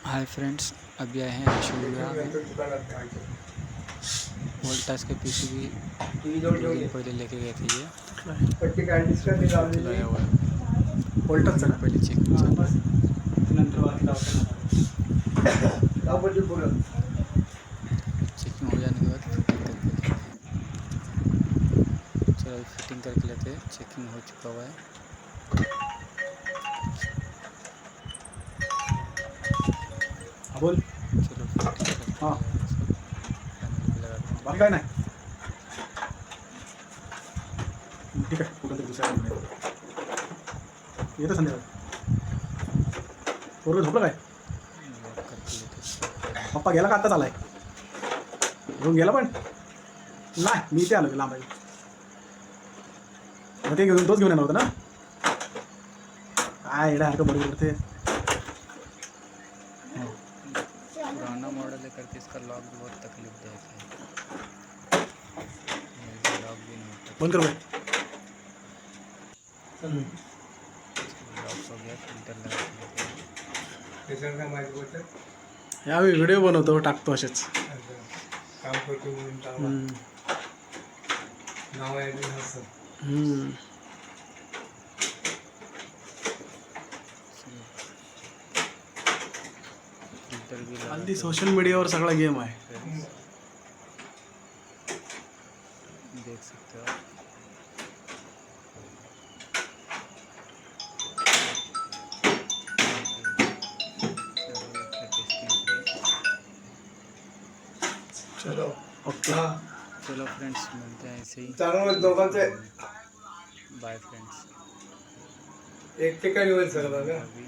Hi friends, अभी आए हैं अशोका में। वोल्टास के पीसीबी 2 दिन पहले लेके गए थे ये। लाया हुआ है वोल्टास पहले चेकिंग चल रहा है। चेकिंग हो जाने के बाद फिटिंग करके लेते हैं। चेकिंग हो चुका हुआ है। बोल चलो फिटिंग करते हाँ हैं सब। पैनल पे लगा देते बाकी काय नाही ठीक आहे कुठं तरी दुसऱ्या रूममध्ये येतं संध्याकाळी पोरगं झोपलं काय हैं। लॉक करके लेते हैं। पप्पा गेला का आत्ताच आलाय घेऊन गेला पण नाही मी इथे आलो लांब आहे मग ते घेऊन तोच घेऊन येणार होता ना काय येण्यासारखं बरोबर ते पुराना मॉडल है करके इसका लॉक भी बहुत तकलीफदायक है। लॉक भी नहीं होता। बंद कर भाई लॉक हो गया। फिल्टर लगा के लेते हैं। या मी व्हिडिओ बनवतो टाकतो असेच काम करतो म्हणून नाव आहे फिल्टर भी लगा हल्ली सोशल मीडियावर सगळा गेम आहे देख सकते हो आप। चलो ओके चलो फ्रेंड्स, मिलते हैं ऐसे ही। चांगलं दोघांचे बाय फ्रेंड्स। एक ठिकाणी होईल सगळं अभी